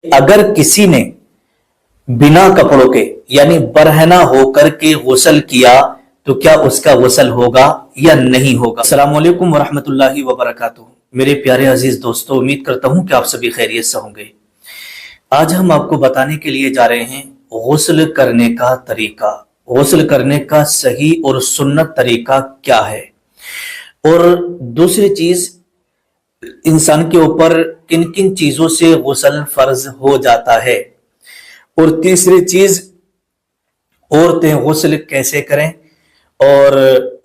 अगर किसी ने बिना कपड़ों के यानी बरहना होकर के गुस्ल किया तो क्या उसका गुस्ल होगा या नहीं होगा। अस्सलाम वालेकुम वरहमतुल्लाहि वबरकातुहू। मेरे प्यारे अजीज दोस्तों, उम्मीद करता हूं कि आप सभी खैरियत से होंगे। आज हम आपको बताने के लिए जा रहे हैं गुस्ल करने का तरीका, गुस्ल करने का सही और सुन्नत तरीका क्या है, और दूसरी चीज इंसान के ऊपर किन किन चीजों से गुस्ल फर्ज हो जाता है, और तीसरी चीज औरतें गुस्ल कैसे करें और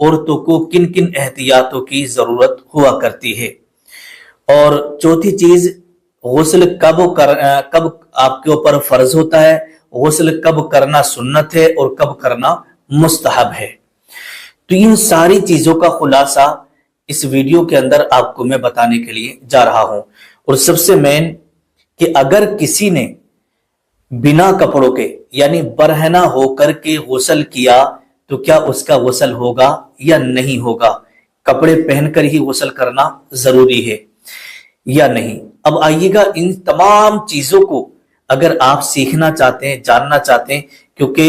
औरतों को किन किन एहतियातों की जरूरत हुआ करती है, और चौथी चीज गुस्ल कब आपके ऊपर फर्ज होता है, गुस्ल कब करना सुन्नत है और कब करना मुस्तहब है। तो इन सारी चीजों का खुलासा इस वीडियो के अंदर आपको मैं बताने के लिए जा रहा हूं। और सबसे मेन कि अगर किसी ने बिना कपड़ों के यानी बरहना होकर के गुस्ल किया तो क्या उसका गुस्ल होगा या नहीं होगा, कपड़े पहनकर ही गुस्ल करना जरूरी है या नहीं। अब आइएगा, इन तमाम चीजों को अगर आप सीखना चाहते हैं, जानना चाहते हैं, क्योंकि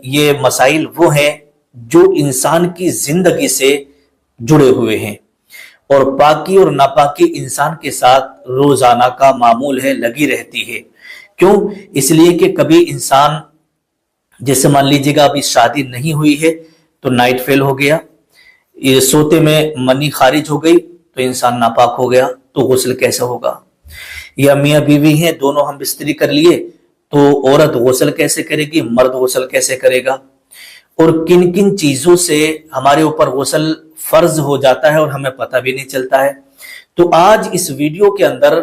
ये मसाइल वो हैं जो इंसान की जिंदगी से जुड़े हुए हैं, और पाकी और नापाकी इंसान के साथ रोजाना का मामूल है, लगी रहती है। क्यों? इसलिए कि कभी इंसान, जैसे मान लीजिएगा अभी शादी नहीं हुई है तो नाइट फेल हो गया, ये सोते में मनी खारिज हो गई तो इंसान नापाक हो गया, तो गुस्ल कैसे होगा। या मियाँ बीवी हैं, दोनों हम बिस्तरी कर लिए, तो औरत गुस्ल कैसे करेगी, मर्द गुस्ल कैसे करेगा, और किन किन चीजों से हमारे ऊपर गुस्ल फर्ज हो जाता है और हमें पता भी नहीं चलता है। तो आज इस वीडियो के अंदर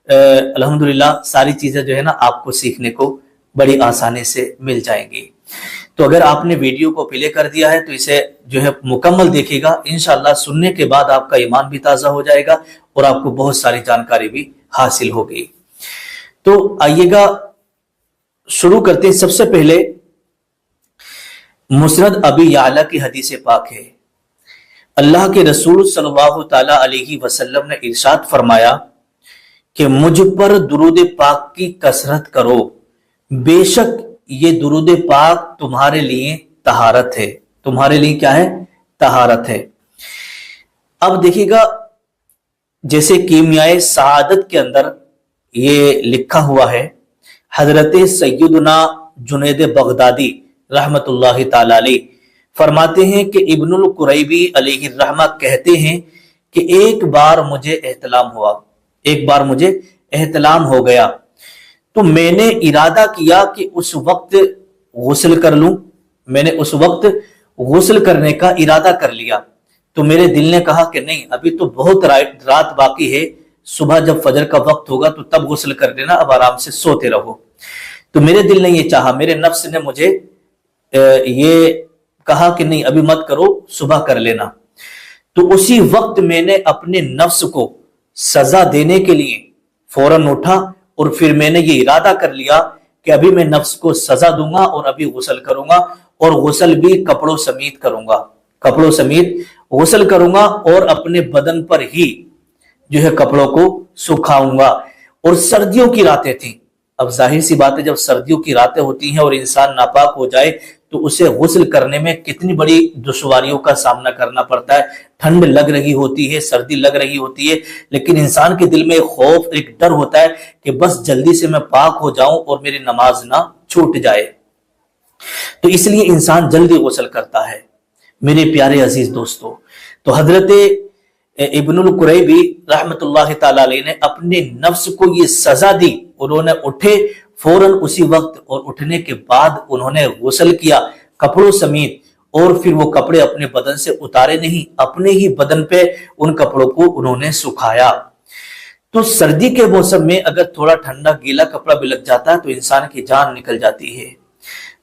अल्हम्दुलिल्लाह सारी चीजें जो है ना आपको सीखने को बड़ी आसानी से मिल जाएंगी। तो अगर आपने वीडियो को प्ले कर दिया है तो इसे जो है मुकम्मल देखिएगा, इंशाअल्लाह सुनने के बाद आपका ईमान भी ताजा हो जाएगा और आपको बहुत सारी जानकारी भी हासिल होगी। तो आइएगा शुरू करते हैं। सबसे पहले मुस्नद अबी याला की हदीस पाक है। अल्लाह के रसूल सल्लल्लाहु तआला अलैहि वसल्लम ने इरशाद फरमाया कि मुझ पर दुरूद पाक की कसरत करो, बेशक ये दुरूद पाक तुम्हारे लिए तहारत है। तुम्हारे लिए क्या है? तहारत है। अब देखिएगा, जैसे कीमियाए सआदत के अंदर ये लिखा हुआ है, हजरत सैयदना जुनैद बगदादी रहमतुल्लाहि ताला अलैह फरमाते हैं कि इब्नुल कुरैबी अलैहि रहमा कहते हैं कि एक बार मुझे एहतलाम हो गया तो मैंने इरादा किया कि उस वक्त गुस्ल कर लूं। मैंने उस वक्त गुस्ल करने का इरादा कर लिया, तो मेरे दिल ने कहा कि नहीं, अभी तो बहुत रात बाकी है, सुबह जब फजर का वक्त होगा तो तब गुस्ल कर लेना, अब आराम से सोते रहो। तो मेरे दिल ने ये चाहा, मेरे नफ्स ने मुझे ये कहा कि नहीं अभी मत करो, सुबह कर लेना। तो उसी वक्त मैंने अपने नफ्स को सजा देने के लिए फौरन उठा और फिर मैंने ये इरादा कर लिया कि अभी मैं नफ्स को सजा दूंगा और अभी गुस्ल करूंगा, और गुस्ल भी कपड़ों समेत करूंगा, कपड़ों समेत गुस्ल करूंगा और अपने बदन पर ही जो है कपड़ों को सुखाऊंगा। और सर्दियों की रातें थी। अब जाहिर सी बात है, जब सर्दियों की रातें होती हैं और इंसान नापाक हो जाए तो उसे गुस्ल करने में कितनी बड़ी दुश्वारियों का सामना करना पड़ता है। ठंड लग रही होती है, सर्दी लग रही होती है, लेकिन इंसान के दिल में एक खौफ, एक डर होता है कि बस जल्दी से मैं पाक हो जाऊं और मेरी नमाज ना छूट जाए। तो इसलिए इंसान जल्दी गुस्ल करता है। मेरे प्यारे अजीज दोस्तों, तो हजरत इब्नुल कुरैबी रहमतुल्लाहि ताला अलैह ने अपने नफ्स को ये सजा दी। उन्होंने उठे फौरन उसी वक्त, और उठने के बाद उन्होंने गुस्ल किया कपड़ों समेत, और फिर वो कपड़े अपने बदन से उतारे नहीं, अपने ही बदन पे उन कपड़ों को उन्होंने सुखाया। तो सर्दी के मौसम में अगर थोड़ा ठंडा गीला कपड़ा भी लग जाता है तो इंसान की जान निकल जाती है।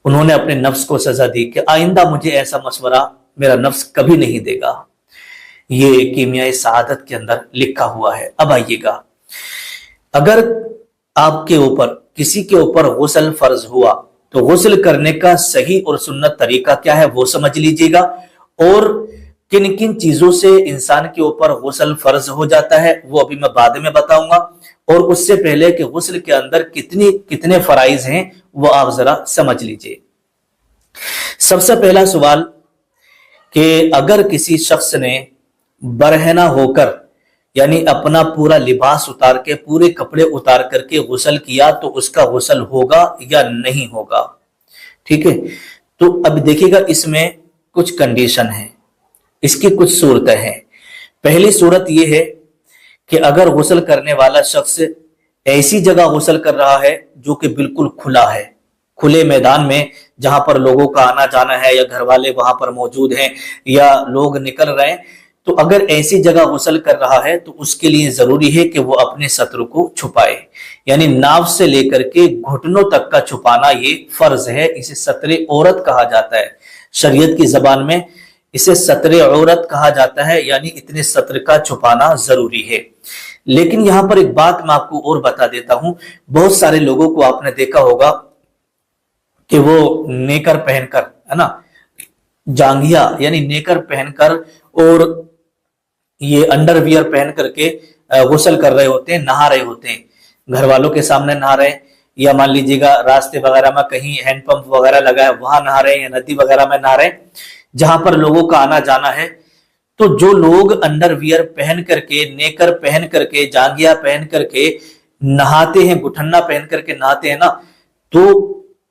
उन्होंने अपने नफ्स को सजा दी कि आइंदा मुझे ऐसा मशवरा मेरा नफ्स कभी नहीं देगा। ये कीमियाए सआदत के अंदर लिखा हुआ है। अब आइएगा, अगर आपके ऊपर, किसी के ऊपर गुस्ल फर्ज हुआ तो गुस्ल करने का सही और सुन्नत तरीका क्या है वो समझ लीजिएगा, और किन किन चीजों से इंसान के ऊपर गुस्ल फर्ज हो जाता है वो अभी मैं बाद में बताऊंगा, और उससे पहले कि गुस्ल के अंदर कितने फराइज हैं वो आप जरा समझ लीजिए। सबसे पहला सवाल कि अगर किसी शख्स ने बरहना होकर यानी अपना पूरा लिबास उतार के, पूरे कपड़े उतार करके गुस्ल किया तो उसका गुस्ल होगा या नहीं होगा। ठीक है, तो अब देखिएगा इसमें कुछ कंडीशन है, इसकी कुछ सूरतें हैं। पहली सूरत यह है कि अगर गुस्ल करने वाला शख्स ऐसी जगह गुस्ल कर रहा है जो कि बिल्कुल खुला है, खुले मैदान में जहां पर लोगों का आना जाना है या घर वाले वहां पर मौजूद हैं या लोग निकल रहे हैं, तो अगर ऐसी जगह गुस्ल कर रहा है तो उसके लिए जरूरी है कि वो अपने सत्र को छुपाए, यानी नाव से लेकर के घुटनों तक का छुपाना ये फर्ज है। इसे सत्रे औरत कहा जाता है, शरीयत की जबान में इसे सत्रे औरत कहा जाता है, यानी इतने सत्र का छुपाना जरूरी है। लेकिन यहां पर एक बात मैं आपको और बता देता हूं, बहुत सारे लोगों को आपने देखा होगा कि वो नेकर पहनकर, है ना, जांघिया यानी नेकर पहनकर और ये अंडरवियर पहन करके गुस्ल कर रहे होते हैं, नहा रहे होते हैं, घर वालों के सामने नहा रहे हैं, या मान लीजिएगा रास्ते वगैरह में कहीं हैंडपंप वगैरह लगा है वहां नहा रहे हैं, या नदी वगैरह में नहा रहे हैं जहां पर लोगों का आना जाना है। तो जो लोग अंडरवियर पहन करके, नेकर पहन करके, जांघिया पहन करके नहाते हैं, गुठन्ना पहन करके नहाते हैं ना, तो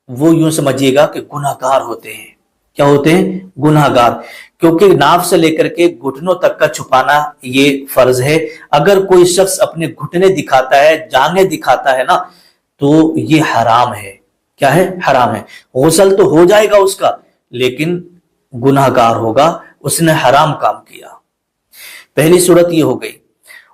वो यूं समझिएगा कि गुनाहगार होते हैं। क्या होते हैं? गुनाहगार, क्योंकि नाव से लेकर के घुटनों तक का छुपाना ये फर्ज है। अगर कोई शख्स अपने घुटने दिखाता है, जांघें दिखाता है ना, तो ये हराम है। क्या है? हराम है। गुस्ल तो हो जाएगा उसका, लेकिन गुनाहगार होगा, उसने हराम काम किया। पहली सूरत ये हो गई।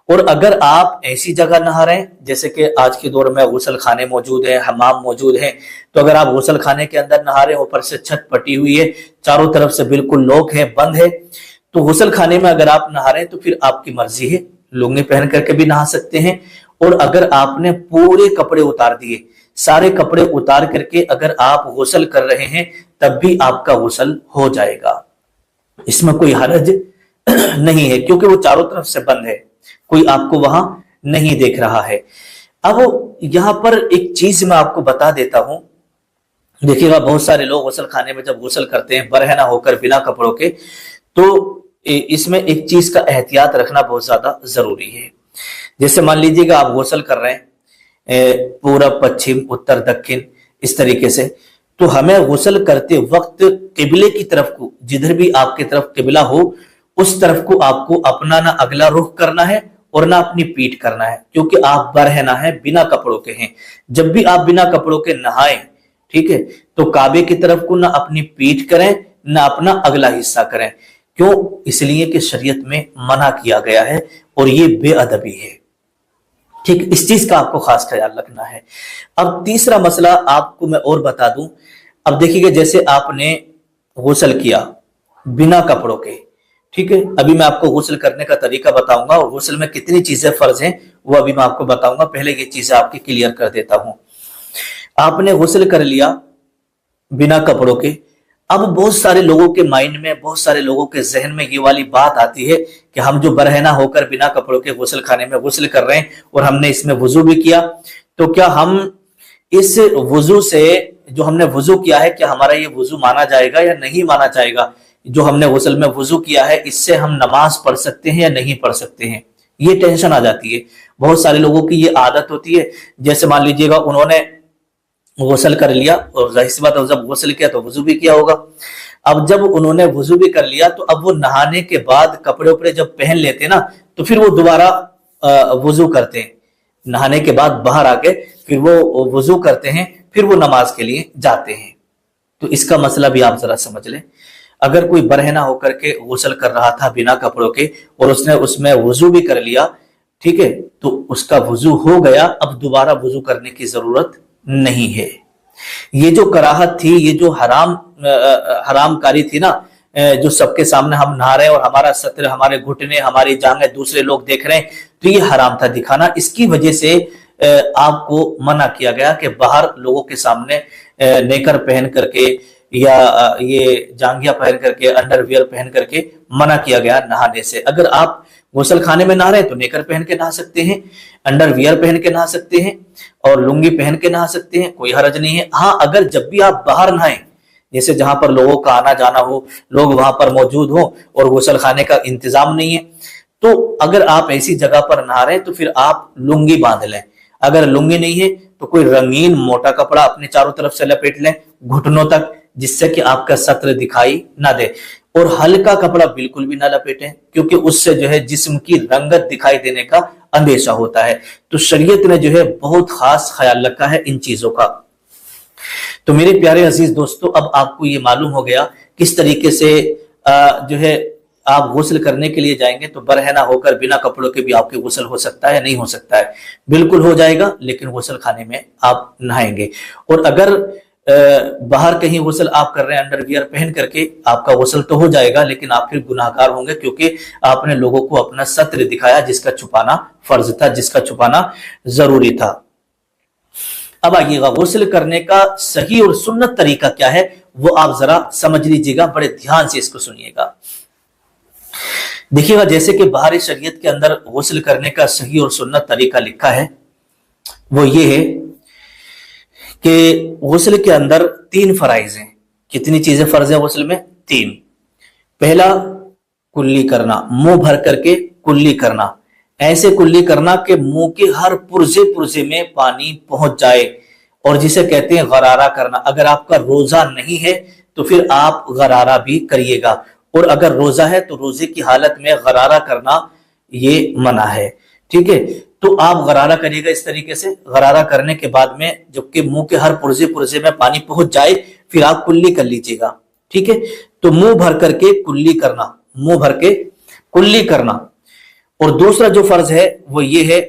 और अगर आप ऐसी जगह नहा रहे हैं, जैसे कि आज के दौर में गुस्ल खाने मौजूद है, हमाम मौजूद है, तो अगर आप गुस्ल खाने के अंदर नहा रहे हैं, ऊपर से छत पटी हुई है, चारों तरफ से बिल्कुल लॉक है, बंद है, तो गुस्ल खाने में अगर आप नहा रहे हैं तो फिर आपकी मर्जी है, लुंगी पहन करके भी नहा सकते हैं। और अगर आपने पूरे कपड़े उतार दिए, सारे कपड़े उतार करके अगर आप गुस्ल कर रहे हैं, तब भी आपका गुस्ल हो जाएगा, इसमें कोई हरज नहीं है, क्योंकि वो चारों तरफ से बंद है, कोई आपको वहां नहीं देख रहा है। अब यहां पर एक चीज मैं आपको बता देता हूं, देखिएगा बहुत सारे लोग गुस्ल खाने में जब गुस्ल करते हैं बरहना होकर बिना कपड़ों के, तो इसमें एक चीज का एहतियात रखना बहुत ज्यादा जरूरी है। जैसे मान लीजिएगा आप गुस्ल कर रहे हैं पूरब, पश्चिम, उत्तर, दक्षिण, इस तरीके से, तो हमें गुस्ल करते वक्त किबले की तरफ को, जिधर भी आपकी तरफ किबला हो, उस तरफ को आपको अपना ना अगला रुख करना है और ना अपनी पीठ करना है, क्योंकि आप बरहना है, बिना कपड़ों के हैं। जब भी आप बिना कपड़ों के नहाएं, ठीक है, तो काबे की तरफ को ना अपनी पीठ करें ना अपना अगला हिस्सा करें। क्यों? इसलिए कि शरीयत में मना किया गया है और ये बेअदबी है। ठीक, इस चीज का आपको खास ख्याल रखना है। अब तीसरा मसला आपको मैं और बता दूं। अब देखिए, जैसे आपने गुस्ल किया बिना कपड़ों के, ठीक है, अभी मैं आपको गुस्ल करने का तरीका बताऊंगा और गुस्ल में कितनी चीजें फर्ज हैं वो अभी मैं आपको बताऊंगा। पहले ये चीजें आपकी क्लियर कर देता हूं। आपने गुस्ल कर लिया बिना कपड़ों के। अब बहुत सारे लोगों के माइंड में, बहुत सारे लोगों के जहन में ये वाली बात आती है कि हम जो बरहना होकर बिना कपड़ों के गुस्ल खाने में गुस्ल कर रहे हैं और हमने इसमें वुजू भी किया, तो क्या हम इस वुजू से, जो हमने वुजू किया है, क्या हमारा ये वुजू माना जाएगा या नहीं माना जाएगा? जो हमने गुस्ल में वुजू किया है, इससे हम नमाज पढ़ सकते हैं या नहीं पढ़ सकते हैं? ये टेंशन आ जाती है। बहुत सारे लोगों की ये आदत होती है, जैसे मान लीजिएगा उन्होंने गुस्ल कर लिया और जाहिर सी बात है जब गुस्ल किया तो वुजू भी किया होगा। अब जब उन्होंने वुजू भी कर लिया तो अब वो नहाने के बाद कपड़े उपड़े जब पहन लेते ना, तो फिर वो दोबारा वुजू करते हैं। नहाने के बाद बाहर आके फिर वो वुजू करते हैं, फिर वो नमाज के लिए जाते हैं। तो इसका मसला भी आप जरा समझ लें। अगर कोई बरहना होकर के गुस्ल कर रहा था बिना कपड़ों के और उसने उसमें वुजू भी कर लिया, ठीक है, तो उसका वुजू हो गया, अब दोबारा वुजू करने की जरूरत नहीं है। ये जो कराहत थी, ये जो हरामकारी थी ना, जो सबके सामने हम नहा रहे हैं और हमारा सत्र, हमारे घुटने, हमारी जांघें दूसरे लोग देख रहे हैं, तो ये हराम था दिखाना। इसकी वजह से आपको मना किया गया कि बाहर लोगों के सामने नेकर पहन करके یا یہ جانگیا پہن کر کے انڈر ویئر پہن کر کے منع کیا گیا نہانے سے۔ اگر آپ غسل خانے میں نہا رہے ہیں تو نیکر پہن کے نہا سکتے ہیں، انڈر ویئر پہن کے نہا سکتے ہیں اور لنگی پہن کے نہا سکتے ہیں، کوئی حرج نہیں ہے۔ ہاں اگر جب بھی آپ باہر نہائیں، جیسے جہاں پر لوگوں کا آنا جانا ہو، لوگ وہاں پر موجود ہوں اور غسل خانے کا انتظام نہیں ہے، تو اگر آپ ایسی جگہ پر نہا رہے ہیں تو پھر آپ لنگی باندھ لیں۔ اگر لنگی نہیں ہے تو کوئی رنگین موٹا کپڑا اپنے چاروں طرف سے لپیٹ لیں گھٹنوں تک، جس سے کہ آپ کا سطر دکھائی نہ دے، اور ہلکا کپڑا بالکل بھی نہ لپیٹیں کیونکہ اس سے جو ہے جسم کی رنگت دکھائی دینے کا اندیشہ ہوتا ہے۔ تو شریعت نے جو ہے بہت خاص خیال رکھا ہے ان چیزوں کا۔ تو میرے پیارے عزیز دوستو، اب آپ کو یہ معلوم ہو گیا کس طریقے سے جو ہے آپ غسل کرنے کے لیے جائیں گے تو برہنہ ہو کر بنا کپڑوں کے بھی آپ کے غسل ہو سکتا ہے، نہیں ہو سکتا ہے؟ بالکل ہو جائے گا، لیکن غسل خانے میں آپ نہائیں گے۔ اور اگر باہر کہیں غسل آپ کر رہے ہیں انڈر ویئر پہن کر کے، آپ کا غسل تو ہو جائے گا لیکن آپ پھر گناہ گار ہوں گے، کیونکہ آپ نے لوگوں کو اپنا ستر دکھایا جس کا چھپانا فرض تھا، جس کا چھپانا ضروری تھا۔ اب آئیے گا غسل کرنے کا صحیح اور سنت طریقہ کیا ہے، وہ آپ ذرا سمجھ لیجیے گا، بڑے دھیان سے اس کو سنیے گا۔ دیکھیے گا جیسے کہ بہار شریعت کے اندر غسل کرنے کا صحیح اور سنت طریقہ لکھا ہے، وہ یہ ہے کہ غسل کے اندر 3 فرائض ہیں۔ کتنی چیزیں فرض ہیں غسل میں؟ 3۔ پہلا کلی کرنا، منہ بھر کر کے کلی کرنا، ایسے کلی کرنا کہ منہ کے ہر پرزے میں پانی پہنچ جائے، اور جسے کہتے ہیں غرارہ کرنا۔ اگر آپ کا روزہ نہیں ہے تو پھر آپ غرارہ بھی کریے گا، اور اگر روزہ ہے تو روزے کی حالت میں غرارہ کرنا یہ منع ہے، ٹھیک ہے؟ تو آپ غرارہ کریے گا اس طریقے سے۔ غرارہ کرنے کے بعد میں جبکہ منہ کے ہر پرزے میں پانی پہنچ جائے پھر آپ کلی کر لیجیے گا، ٹھیک ہے؟ تو منہ بھر کر کے کلی کرنا، منہ بھر کے کلی کرنا۔ اور دوسرا جو فرض ہے وہ یہ ہے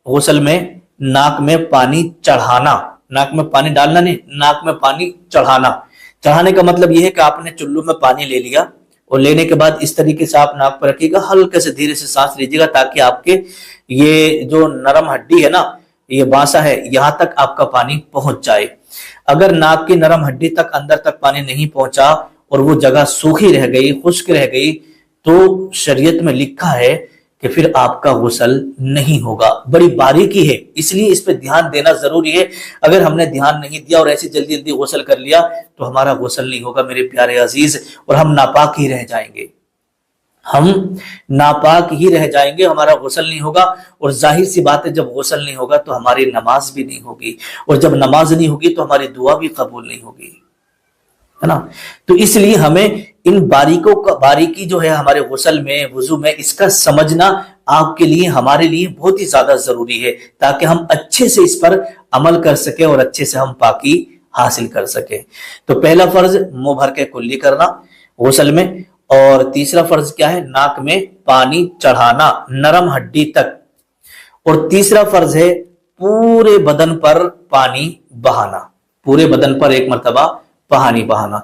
غسل میں ناک میں پانی چڑھانا، ناک میں پانی ڈالنا نہیں، ناک میں پانی چڑھانا۔ چڑھانے کا مطلب یہ ہے کہ آپ نے چلو میں پانی لے لیا اور لینے کے بعد اس طریقے سے آپ ناک پر رکھیے گا، ہلکے سے دھیرے سے سانس لیجیے گا تاکہ آپ کے یہ جو نرم ہڈی ہے نا، یہ بانسا ہے، یہاں تک آپ کا پانی پہنچ جائے۔ اگر ناک کی نرم ہڈی تک اندر تک پانی نہیں پہنچا اور وہ جگہ سوکھی رہ گئی، خشک رہ گئی، تو شریعت میں لکھا ہے کہ پھر آپ کا غسل نہیں ہوگا۔ بڑی باریکی ہے، اس لیے اس پہ دھیان دینا ضروری ہے۔ اگر ہم نے دھیان نہیں دیا اور ایسی جلدی جلدی غسل کر لیا تو ہمارا غسل نہیں ہوگا میرے پیارے عزیز، اور ہم ناپاک ہی رہ جائیں گے، ہم ناپاک ہی رہ جائیں گے، ہمارا غسل نہیں ہوگا۔ اور ظاہر سی بات ہے جب غسل نہیں ہوگا تو ہماری نماز بھی نہیں ہوگی، اور جب نماز نہیں ہوگی تو ہماری دعا بھی قبول نہیں ہوگی، ہے نا؟ تو اس لیے ہمیں ان باریکی جو ہے ہمارے غسل میں، وضو میں، اس کا سمجھنا آپ کے لیے، ہمارے لیے بہت ہی زیادہ ضروری ہے، تاکہ ہم اچھے سے اس پر عمل کر سکیں اور اچھے سے ہم پاکی حاصل کر سکیں۔ تو پہلا فرض منہ بھر کے کلی کرنا غسل میں، اور تیسرا فرض کیا ہے؟ ناک میں پانی چڑھانا نرم ہڈی تک، اور تیسرا فرض ہے پورے بدن پر پانی بہانا، پورے بدن پر ایک مرتبہ پانی بہانا۔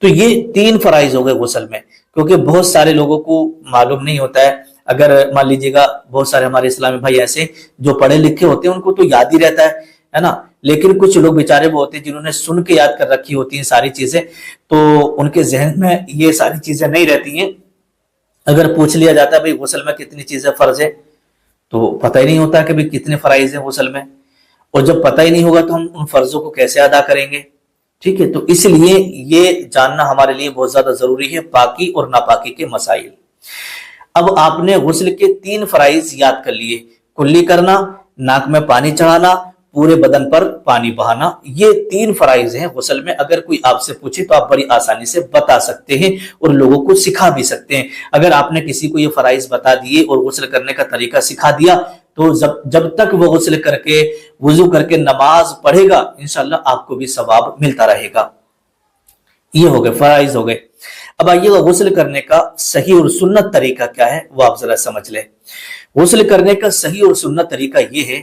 تو یہ 3 فرائض ہو گئے غسل میں، کیونکہ بہت سارے لوگوں کو معلوم نہیں ہوتا ہے۔ اگر مان لیجیے گا بہت سارے ہمارے اسلامی بھائی ایسے جو پڑھے لکھے ہوتے ہیں ان کو تو یاد ہی رہتا ہے نا، لیکن کچھ لوگ بیچارے وہ ہوتے ہیں جنہوں نے سن کے یاد کر رکھی ہوتی ہیں ساری چیزیں، تو ان کے ذہن میں یہ ساری چیزیں نہیں رہتی ہیں۔ اگر پوچھ لیا جاتا ہے بھئی غسل میں کتنی چیزیں فرض ہے، تو پتہ ہی نہیں ہوتا کہ بھئی کتنے فرائض ہیں غسل میں، اور جب پتہ ہی نہیں ہوگا تو ہم ان فرضوں کو کیسے ادا کریں گے، ٹھیک ہے؟ تو اس لیے یہ جاننا ہمارے لیے بہت زیادہ ضروری ہے، پاکی اور ناپاکی کے مسائل۔ اب آپ نے غسل کے 3 فرائض یاد کر لیے، کلی کرنا، ناک میں پانی چڑھانا، پورے بدن پر پانی بہانا، یہ 3 فرائض ہیں غسل میں۔ اگر کوئی آپ سے پوچھے تو آپ بڑی آسانی سے بتا سکتے ہیں اور لوگوں کو سکھا بھی سکتے ہیں۔ اگر آپ نے کسی کو یہ فرائض بتا دیے اور غسل کرنے کا طریقہ سکھا دیا تو جب تک وہ غسل کر کے وضو کر کے نماز پڑھے گا انشاءاللہ آپ کو بھی ثواب ملتا رہے گا۔ یہ ہو گئے فرائض ہو گئے۔ اب آئیے گا غسل کرنے کا صحیح اور سنت طریقہ کیا ہے وہ آپ ذرا سمجھ لیں۔ غسل کرنے کا صحیح اور سنت طریقہ یہ ہے،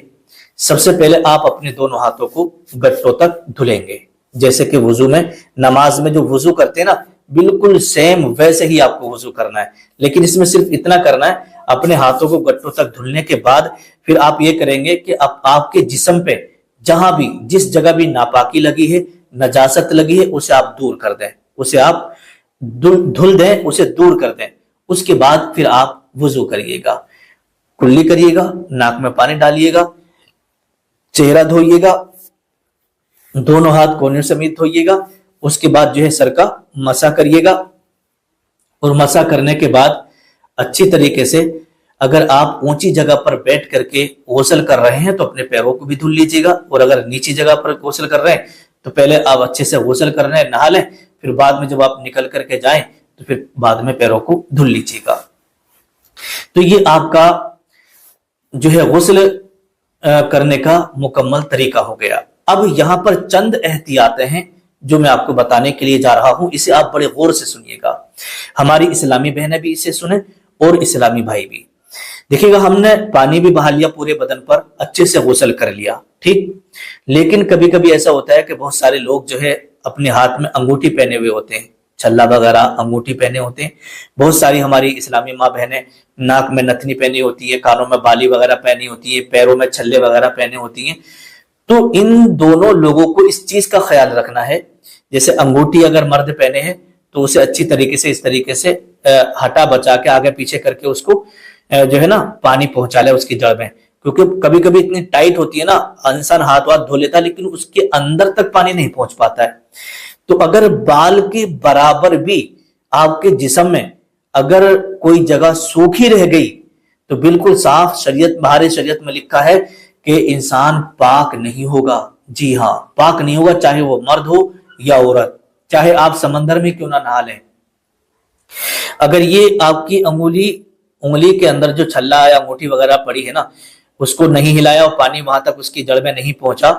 سب سے پہلے آپ اپنے دونوں ہاتھوں کو گٹوں تک دھلیں گے، جیسے کہ وضو میں، نماز میں جو وضو کرتے ہیں نا بالکل سیم ویسے ہی آپ کو وضو کرنا ہے، لیکن اس میں صرف اتنا کرنا ہے اپنے ہاتھوں کو گٹوں تک دھلنے کے بعد پھر آپ یہ کریں گے کہ آپ کے جسم پہ جہاں بھی جس جگہ بھی ناپاکی لگی ہے नजासत लगी है उसे आप दूर कर दें, उसे आप धुल दें, उसे दूर कर दें। उसके बाद फिर आप वुजू करिएगा, कुल्ली करिएगा, नाक में पानी डालिएगा, चेहरा धोइएगा, दोनों हाथ कोने समेत धोइएगा। उसके बाद जो है सर का मसा करिएगा, और मसा करने के बाद अच्छी तरीके से, अगर आप ऊंची जगह पर बैठ करके गुस्ल कर रहे हैं तो अपने पैरों को भी धुल लीजिएगा, और अगर नीची जगह पर गुस्ल कर रहे हैं तो पहले आप अच्छे से गुस्ल कर रहे हैं, नहा लें, फिर बाद में जब आप निकल करके जाएं तो फिर बाद में पैरों को धुल लीजिएगा। तो ये आपका जो है गुस्ल करने का मुकम्मल तरीका हो गया। अब यहां पर चंद एहतियातें हैं जो मैं आपको बताने के लिए जा रहा हूं, इसे आप बड़े गौर से सुनिएगा। हमारी इस्लामी बहनें भी इसे सुने और इस्लामी भाई भी। देखिएगा, हमने पानी भी बहा लिया पूरे बदन पर, अच्छे से गुस्ल कर लिया, ठीक। लेकिन कभी कभी ऐसा होता है कि बहुत सारे लोग जो है अपने हाथ में अंगूठी पहने हुए होते हैं, छल्ला वगैरह अंगूठी पहने होते हैं। बहुत सारी हमारी इस्लामी माँ बहनें नाक में नथनी पहनी होती है, कानों में बाली वगैरह पहनी होती है, पैरों में छल्ले वगैरह पहने होती हैं। तो इन दोनों लोगों को इस चीज का ख्याल रखना है, जैसे अंगूठी अगर मर्द पहने हैं तो उसे अच्छी तरीके से इस तरीके से हटा बचा के आगे पीछे करके उसको जो है ना पानी पहुंचा ले उसकी जड़ में, क्योंकि कभी कभी इतनी टाइट होती है ना, इंसान हाथ धो लेता है लेकिन उसके अंदर तक पानी नहीं पहुंच पाता है। तो अगर बाल के बराबर भी आपके जिस्म में अगर कोई जगह सूखी रह गई तो बिल्कुल साफ शरीयत, बाहरी शरीयत में लिखा है कि इंसान पाक नहीं होगा। जी हाँ, पाक नहीं होगा, चाहे वो मर्द हो या औरत, चाहे आप समंदर में क्यों ना नहा लें। अगर ये आपकी उंगली के अंदर जो छल्ला या अंगूठी वगैरह पड़ी है ना, उसको नहीं हिलाया और पानी वहां तक उसकी जड़ में नहीं पहुंचा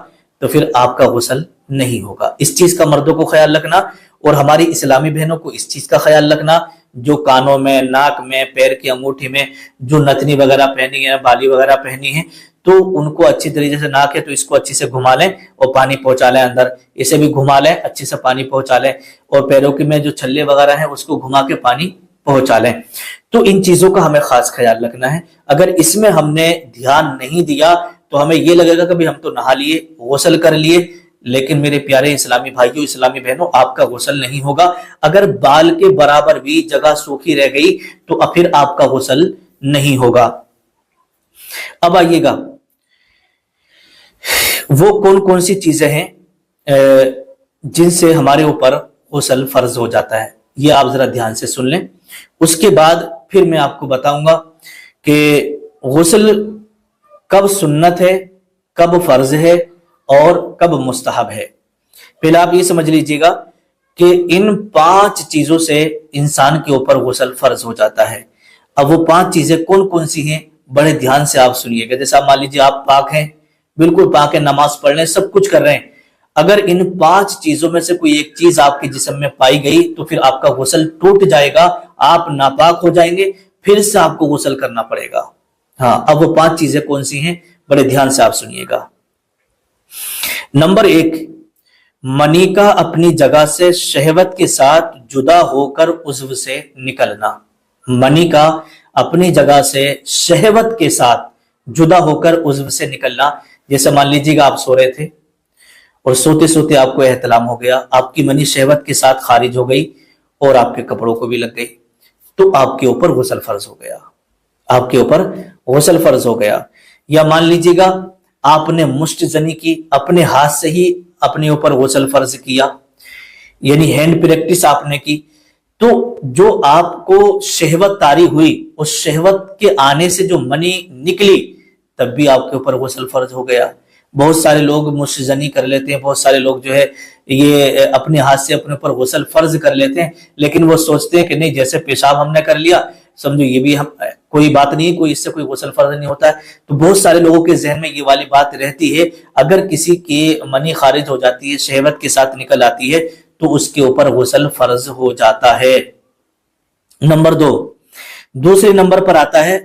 तो फिर आपका गुस्ल नहीं होगा। इस चीज का मर्दों को ख्याल रखना, और हमारी इस्लामी बहनों को इस चीज का ख्याल रखना, जो कानों में, नाक में, पैर की अंगूठी में जो नथनी वगैरह पहनी है, बाली वगैरह पहनी है, तो उनको अच्छी तरीके से, नाक है तो इसको अच्छी से घुमा लें और पानी पहुंचा लें अंदर, इसे भी घुमा लें, अच्छे से पानी पहुंचा लें, और पैरों के में जो छल्ले वगैरह हैं उसको घुमा के पानी पहुंचा लें। तो इन चीजों का हमें खास ख्याल रखना है। अगर इसमें हमने ध्यान नहीं दिया तो हमें ये लगेगा कि भाई हम तो नहा लिए, गुस्ल कर लिए, लेकिन मेरे प्यारे इस्लामी भाइयों, इस्लामी बहनों, आपका गुस्ल नहीं होगा। अगर बाल के बराबर भी जगह सूखी रह गई तो फिर आपका गुस्ल नहीं होगा। अब आइएगा, वो कौन कौन सी चीजें हैं जिनसे हमारे ऊपर गुस्ल फर्ज हो जाता है, ये आप जरा ध्यान से सुन लें। उसके बाद फिर मैं आपको बताऊंगा कि गुस्ल कब सुन्नत है, कब फर्ज है और कब मुस्तहब है। पहले आप ये समझ लीजिएगा कि इन 5 चीजों से इंसान के ऊपर गुस्ल फर्ज हो जाता है। अब वो 5 चीजें कौन कौन सी हैं, बड़े ध्यान से आप सुनिएगा। जैसे आप मान लीजिए आप पाक हैं, बिल्कुल पाक है, नमाज पढ़ रहे हैं, सब कुछ कर रहे हैं। अगर इन 5 चीजों में से कोई एक चीज आपके जिस्म में पाई गई तो फिर आपका गुस्ल टूट जाएगा, आप नापाक हो जाएंगे, फिर से आपको गुस्ल करना पड़ेगा। हाँ, अब वो 5 चीजें कौन सी हैं, बड़े ध्यान से आप सुनिएगा। नंबर 1, मनी का अपनी जगह से शहवत के साथ जुदा होकर उज़्व से निकलना। मनी का अपनी जगह से शहवत के साथ जुदा होकर उज़्व से निकलना। जैसे मान लीजिएगा आप सो रहे थे और सोते सोते आपको एहतलाम हो गया, आपकी मनी शहवत के साथ खारिज हो गई और आपके कपड़ों को भी लग गई, तो आपके ऊपर गुस्ल फर्ज हो गया, आपके ऊपर गुस्ल फर्ज हो गया। या मान लीजिएगा आपने मुश्तजनी की, अपने हाथ से ही अपने ऊपर गुस्ल फर्ज किया, यानी हैंड प्रैक्टिस आपने की, तो जो आपको शहवत तारी हुई, उस शहवत के आने से जो मनी निकली, तब भी आपके ऊपर गुस्ल फर्ज हो गया। बहुत सारे लोग मुश्तजनी कर लेते हैं, बहुत सारे लोग जो है ये अपने हाथ से अपने ऊपर गुस्ल फर्ज कर लेते हैं, लेकिन वो सोचते हैं कि नहीं, जैसे पेशाब हमने कर लिया, समझो ये भी हम कोई बात नहीं, कोई इससे कोई गुस्ल फर्ज नहीं होता है। तो बहुत सारे लोगों के जहन में ये वाली बात रहती है, अगर किसी की मनी खारिज हो जाती है, शहवत के साथ निकल आती है, तो उसके ऊपर गुस्ल फर्ज हो जाता है। नंबर 2, दूसरे नंबर पर आता है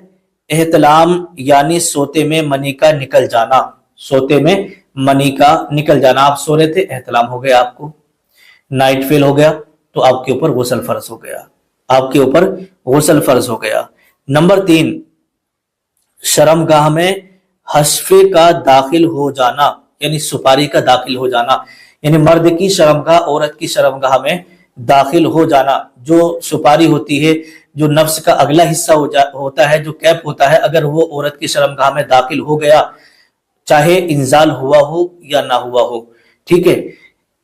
एहतलाम, यानी सोते में मनी का निकल जाना। सोते में मनी का निकल जाना, आप सो रहे थे, एहतलाम हो गया, आपको नाइट फेल हो गया, तो आपके ऊपर गुस्ल फर्ज हो गया, आपके ऊपर गुस्ल फर्ज हो गया। नंबर 3, शर्मगाह में हशफे का दाखिल हो जाना, यानी सुपारी का दाखिल हो जाना। یعنی مرد کی شرمگاہ عورت کی شرمگاہ میں داخل ہو جانا، جو سپاری ہوتی ہے، جو نفس کا اگلا حصہ ہوتا ہے، جو کیپ ہوتا ہے، اگر وہ عورت کی شرمگاہ میں داخل ہو گیا، چاہے انزال ہوا ہو یا نہ ہوا ہو، ٹھیک ہے،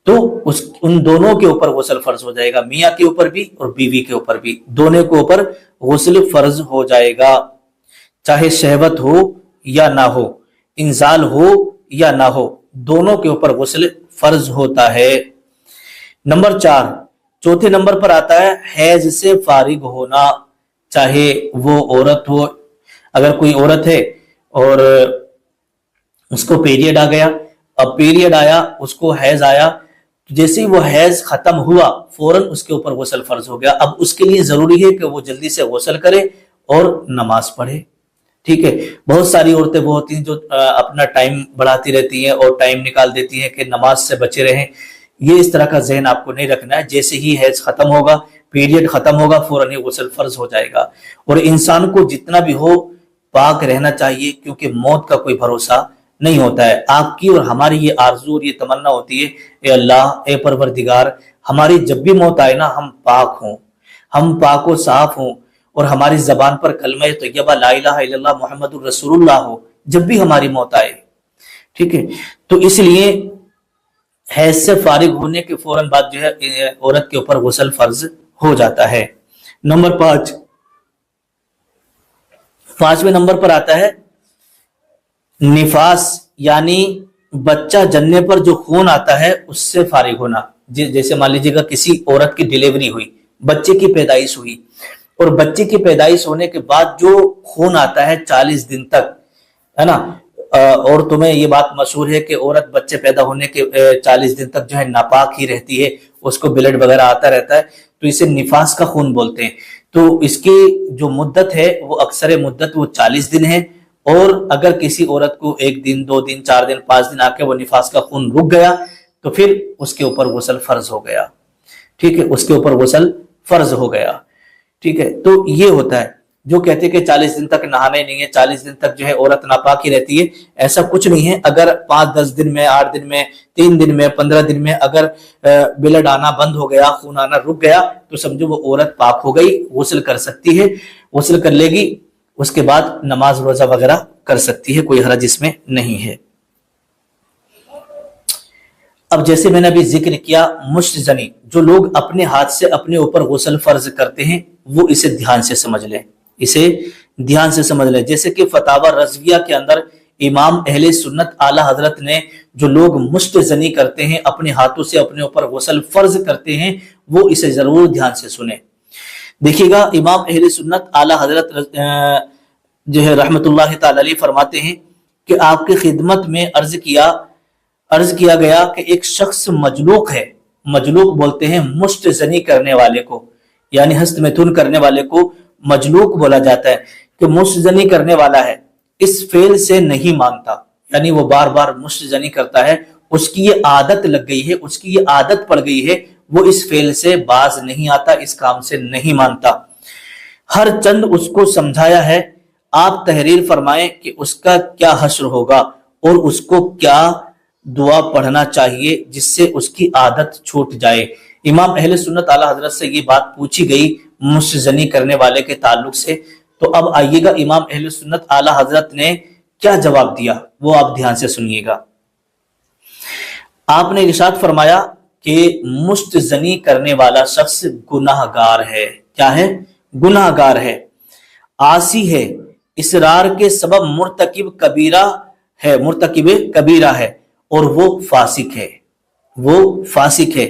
تو ان دونوں کے اوپر غسل فرض ہو جائے گا، میاں کے اوپر بھی اور بیوی کے اوپر بھی، دونوں کے اوپر غسل فرض ہو جائے گا، چاہے شہوت ہو یا نہ ہو، انزال ہو یا نہ ہو، دونوں کے اوپر غسل فرض ہوتا ہے۔ نمبر 4، چوتھے نمبر پر آتا ہے حیض سے فارغ ہونا، چاہے وہ عورت ہو، اگر کوئی عورت ہے اور اس کو پیریڈ آ گیا، اب پیریڈ آیا، اس کو حیض آیا، جیسے ہی وہ حیض ختم ہوا فوراً اس کے اوپر غسل فرض ہو گیا۔ اب اس کے لیے ضروری ہے کہ وہ جلدی سے غسل کرے اور نماز پڑھے، ٹھیک ہے۔ بہت ساری عورتیں وہ ہوتی ہیں جو اپنا ٹائم بڑھاتی رہتی ہیں اور ٹائم نکال دیتی ہیں کہ نماز سے بچے رہیں، یہ اس طرح کا ذہن آپ کو نہیں رکھنا ہے۔ جیسے ہی حیض ختم ہوگا، پیریڈ ختم ہوگا، فوراً ہی غسل فرض ہو جائے گا۔ اور انسان کو جتنا بھی ہو پاک رہنا چاہیے، کیونکہ موت کا کوئی بھروسہ نہیں ہوتا ہے۔ آپ کی اور ہماری یہ آرزو اور یہ تمنا ہوتی ہے، اے اللہ، اے پروردگار، ہماری جب بھی موت آئے نا، ہم پاک ہوں، ہم پاک و صاف ہوں، اور ہماری زبان پر کلمہ طیبہ لا الہ الا اللہ محمد الرسول اللہ ہو جب بھی ہماری موت آئے، ٹھیک ہے۔ تو اس لیے حیض سے فارغ ہونے کے فوراً بعد جو ہے عورت کے اوپر غسل فرض ہو جاتا ہے۔ نمبر 5، پانچویں نمبر پر آتا ہے نفاس، یعنی بچہ جننے پر جو خون آتا ہے اس سے فارغ ہونا۔ جیسے مان لیجیے گا کسی عورت کی ڈیلیوری ہوئی، بچے کی پیدائش ہوئی، اور بچے کی پیدائش ہونے کے بعد جو خون آتا ہے 40 دن تک، ہے نا، اور تمہیں یہ بات مشہور ہے کہ عورت بچے پیدا ہونے کے 40 دن تک جو ہے ناپاک ہی رہتی ہے، اس کو بلڈ وغیرہ آتا رہتا ہے، تو اسے نفاس کا خون بولتے ہیں۔ تو اس کی جو مدت ہے وہ اکثر مدت وہ 40 دن ہے، اور اگر کسی عورت کو 1 دن 2 دن 4 دن 5 دن آ کے وہ نفاس کا خون رک گیا تو پھر اس کے اوپر غسل فرض ہو گیا، ٹھیک ہے، اس کے اوپر غسل فرض ہو گیا، ٹھیک ہے۔ تو یہ ہوتا ہے جو کہتے ہیں کہ 40 دن تک نہانا ہی نہیں ہے، 40 دن تک جو ہے عورت ناپاک ہی رہتی ہے، ایسا کچھ نہیں ہے۔ اگر 5-10 دن میں، 8 دن میں، 3 دن میں، 15 دن میں اگر بلڈ آنا بند ہو گیا، خون آنا رک گیا، تو سمجھو وہ عورت پاک ہو گئی، غسل کر سکتی ہے، غسل کر لے گی، اس کے بعد نماز روزہ وغیرہ کر سکتی ہے، کوئی حرج اس میں نہیں ہے۔ اب جیسے میں نے ابھی ذکر کیا مشت زنی، جو لوگ اپنے ہاتھ سے اپنے اوپر غسل فرض کرتے ہیں وہ اسے دھیان سے سمجھ لیں، اسے دھیان سے سمجھ لیں۔ جیسے کہ فتاوی رضویہ کے اندر امام اہل سنت اعلی حضرت نے جو لوگ مشت زنی کرتے ہیں، اپنے ہاتھوں سے اپنے اوپر غسل فرض کرتے ہیں، وہ اسے ضرور دھیان سے سنیں۔ دیکھیے گا امام اہل سنت اعلی حضرت جو ہے رحمت اللہ تعالی علیہ فرماتے ہیں کہ آپ کی خدمت میں عرض کیا گیا کہ ایک شخص مجلوق ہے، مجلوق بولتے ہیں مشت زنی کرنے والے کو، یعنی ہست میتھن کرنے والے کو مجلوق بولا جاتا ہے، کہ مشت زنی کرنے والا ہے، اس فعل سے نہیں مانتا، یعنی وہ بار بار مشت زنی کرتا ہے، اس کی یہ عادت لگ گئی ہے، اس کی یہ عادت پڑ گئی ہے، وہ اس فعل سے باز نہیں آتا، اس کام سے نہیں مانتا۔ ہر چند اس کو سمجھایا ہے، آپ تحریر فرمائیں کہ اس کا کیا حشر ہوگا اور اس کو کیا دعا پڑھنا چاہیے جس سے اس کی عادت چھوٹ جائے۔ امام اہل سنت اعلی حضرت سے یہ بات پوچھی گئی مشت زنی کرنے والے کے تعلق سے، تو اب آئیے گا امام اہل سنت اعلی حضرت نے کیا جواب دیا، وہ آپ دھیان سے سنیے گا۔ آپ نے ارشاد فرمایا کہ مشت زنی کرنے والا شخص گناہ گار ہے۔ کیا ہے؟ گناہ گار ہے، عاصی ہے، اسرار کے سبب مرتکب کبیرہ ہے، اور وہ فاسق ہے۔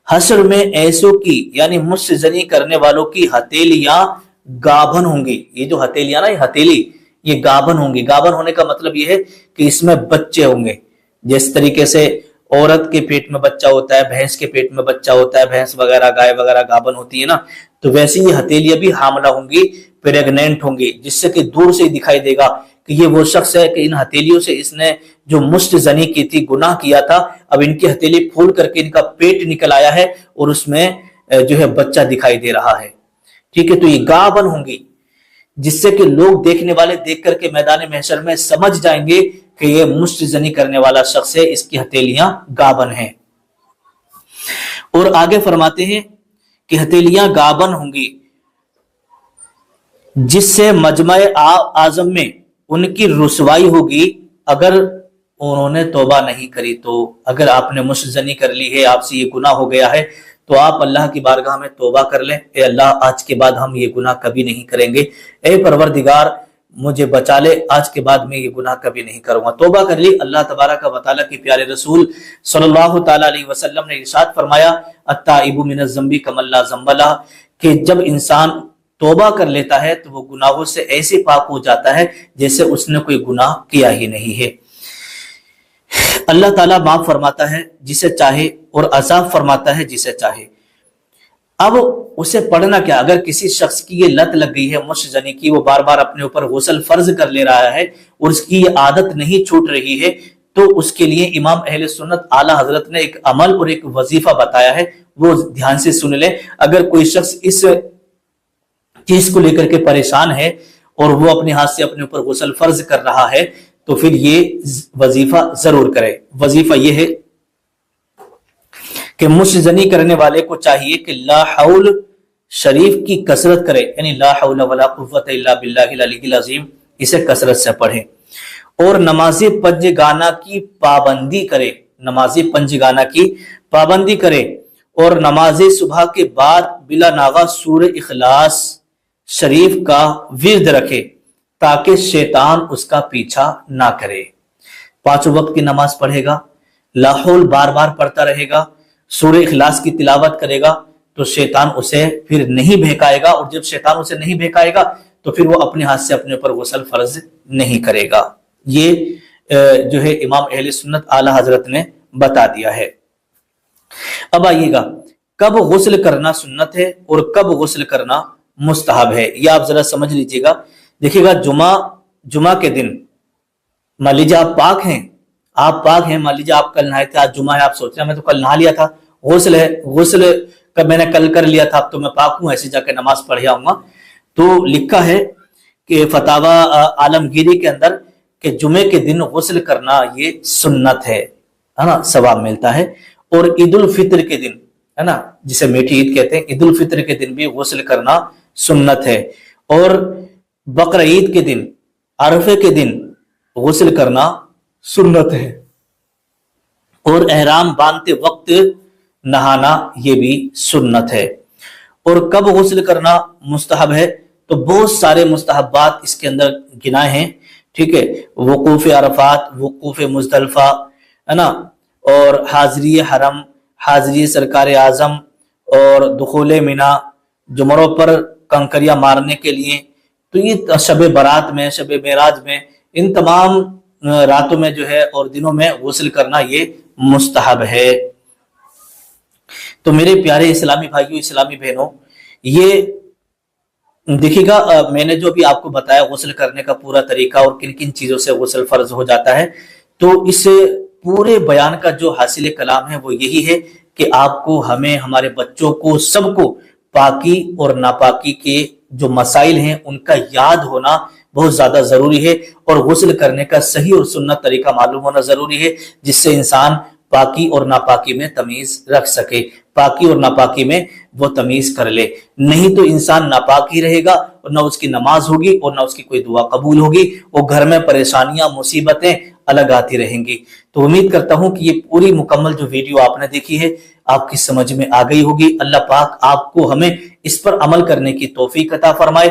حشر میں ایسوں کی یعنی مشت زنی کرنے والوں کی ہتھیلیاں گابھن ہوں گی۔ یہ جو ہتھیلیاں نا، یہ ہتھیلی یہ گابھن ہوں گی۔ گابھن ہونے کا مطلب یہ ہے کہ اس میں بچے ہوں گے، جس طریقے سے عورت کے پیٹ میں بچہ ہوتا ہے، بھینس کے پیٹ میں بچہ ہوتا ہے، بھینس وغیرہ گائے وغیرہ گابھن ہوتی ہے نا، تو ویسے یہ ہتھیلیاں بھی حاملہ ہوں گی، پریگنینٹ ہوں گی، جس سے کہ دور سے ہی دکھائی دے گا کہ یہ وہ شخص ہے کہ ان ہتھیلیوں سے اس نے جو مشت زنی کی تھی، گناہ کیا تھا، اب ان کی ہتھیلی پھول کر کے ان کا پیٹ نکل آیا ہے اور اس میں جو ہے بچہ دکھائی دے رہا ہے، ٹھیک ہے۔ تو یہ گابھن ہوں گی، جس سے کہ لوگ دیکھنے والے دیکھ کر کے میدان محشر میں سمجھ جائیں گے کہ یہ مشت زنی کرنے والا شخص ہے، اس کی ہتھیلیاں گابھن ہیں۔ اور آگے فرماتے ہیں کہ ہتھیلیاں گابن ہوں گی جس سے مجمع اعظم میں ان کی رسوائی ہوگی اگر انہوں نے توبہ نہیں کری تو۔ اگر آپ نے مشزنی کر لی ہے، آپ سے یہ گناہ ہو گیا ہے، تو آپ اللہ کی بارگاہ میں توبہ کر لیں، اے اللہ آج کے بعد ہم یہ گناہ کبھی نہیں کریں گے، اے پروردگار مجھے بچا لے، آج کے بعد میں یہ گناہ کبھی نہیں کروں گا۔ توبہ کر لی۔ اللہ تبارک و تعالیٰ کے پیارے رسول صلی اللہ تعالیٰ علیہ وسلم نے ارشاد فرمایا التائب من الذنب کمن لا ذنب لہ، کہ جب انسان توبہ کر لیتا ہے تو وہ گناہوں سے ایسے پاک ہو جاتا ہے جیسے اس نے کوئی گناہ کیا ہی نہیں ہے۔ اللہ تعالیٰ معاف فرماتا ہے جسے چاہے اور عذاب فرماتا ہے جسے چاہے۔ اب اسے پڑھنا کیا؟ اگر کسی شخص کی یہ لت لگ گئی ہے مشزنی کی، وہ بار بار اپنے اوپر غسل فرض کر لے رہا ہے اور اس کی یہ عادت نہیں چھوٹ رہی ہے، تو اس کے لیے امام اہل سنت اعلی حضرت نے ایک عمل اور ایک وظیفہ بتایا ہے، وہ دھیان سے سن لیں۔ اگر کوئی شخص اس چیز کو لے کر کے پریشان ہے اور وہ اپنے ہاتھ سے اپنے اوپر غسل فرض کر رہا ہے تو پھر یہ وظیفہ ضرور کرے۔ وظیفہ یہ ہے کہ مشزنی کرنے والے کو چاہیے کہ لا حول شریف کی کثرت کرے، یعنی لا حول ولا قوت الا باللہ العلی العظیم، اسے کثرت سے پڑھے، اور نماز پنج گانا کی پابندی کرے، نماز پنج گانا کی پابندی کرے، اور نماز صبح کے بعد بلا ناغہ سورہ اخلاص شریف کا ورد رکھے تاکہ شیطان اس کا پیچھا نہ کرے۔ 5 وقت کی نماز پڑھے گا، لا حول بار بار پڑھتا رہے گا، سورہ اخلاص کی تلاوت کرے گا تو شیطان اسے پھر نہیں بہکائے گا، اور جب شیطان اسے نہیں بہکائے گا تو پھر وہ اپنے ہاتھ سے اپنے اوپر غسل فرض نہیں کرے گا۔ یہ جو ہے امام اہل سنت اعلی حضرت نے بتا دیا ہے۔ اب آئیے گا کب غسل کرنا سنت ہے اور کب غسل کرنا مستحب ہے، یہ آپ ذرا سمجھ لیجئے گا۔ دیکھیے گا جمعہ کے دن مان لیجیے آپ پاک ہیں، مان لیجیے آپ کل نہائے تھے، آج جمعہ ہے، آپ سوچ رہے ہیں میں تو کل نہا لیا تھا، غسل ہے، غسل کا میں نے کل کر لیا تھا، اب تو میں پاک ہوں، ایسے جا کے نماز پڑھ آؤں گا۔ تو لکھا ہے کہ فتاوی عالمگیری کے اندر کہ جمعے کے دن غسل کرنا یہ سنت ہے نا، ثواب ملتا ہے۔ اور عید الفطر کے دن ہے نا، جسے میٹھی عید کہتے ہیں، عید الفطر کے دن بھی غسل کرنا سنت ہے، اور بقر عید کے دن، عرفے کے دن غسل کرنا سنت ہے، اور احرام باندھتے وقت نہانا یہ بھی سنت ہے۔ اور کب غسل کرنا مستحب ہے تو بہت سارے مستحبات اس کے اندر گنائے ہیں، ٹھیک ہے، وقوف عرفات، وقوف مزدلفہ ہے نا، اور حاضری حرم، حاضری سرکار اعظم، اور دخول منی، جمروں پر کنکریاں مارنے کے لیے، تو یہ شب برات میں، شب معراج میں، ان تمام راتوں میں جو ہے اور دنوں میں غسل کرنا یہ مستحب ہے۔ تو میرے پیارے اسلامی بھائیوں، اسلامی بہنوں، یہ دیکھیے گا میں نے جو بھی آپ کو بتایا غسل کرنے کا پورا طریقہ اور کن کن چیزوں سے غسل فرض ہو جاتا ہے، تو اس پورے بیان کا جو حاصل کلام ہے وہ یہی ہے کہ آپ کو، ہمیں، ہمارے بچوں کو، سب کو پاکی اور ناپاکی کے جو مسائل ہیں ان کا یاد ہونا بہت زیادہ ضروری ہے، اور غسل کرنے کا صحیح اور سنت طریقہ معلوم ہونا ضروری ہے، جس سے انسان پاکی اور ناپاکی میں تمیز رکھ سکے، پاکی اور ناپاکی میں وہ تمیز کر لے۔ نہیں تو انسان ناپاک ہی رہے گا اور نہ اس کی نماز ہوگی اور نہ اس کی کوئی دعا قبول ہوگی، وہ گھر میں پریشانیاں، مصیبتیں الگ آتی رہیں گی۔ تو امید کرتا ہوں کہ یہ پوری مکمل جو ویڈیو آپ نے دیکھی ہے آپ کی سمجھ میں آ گئی ہوگی۔ اللہ پاک آپ کو، ہمیں اس پر عمل کرنے کی توفیق عطا فرمائے۔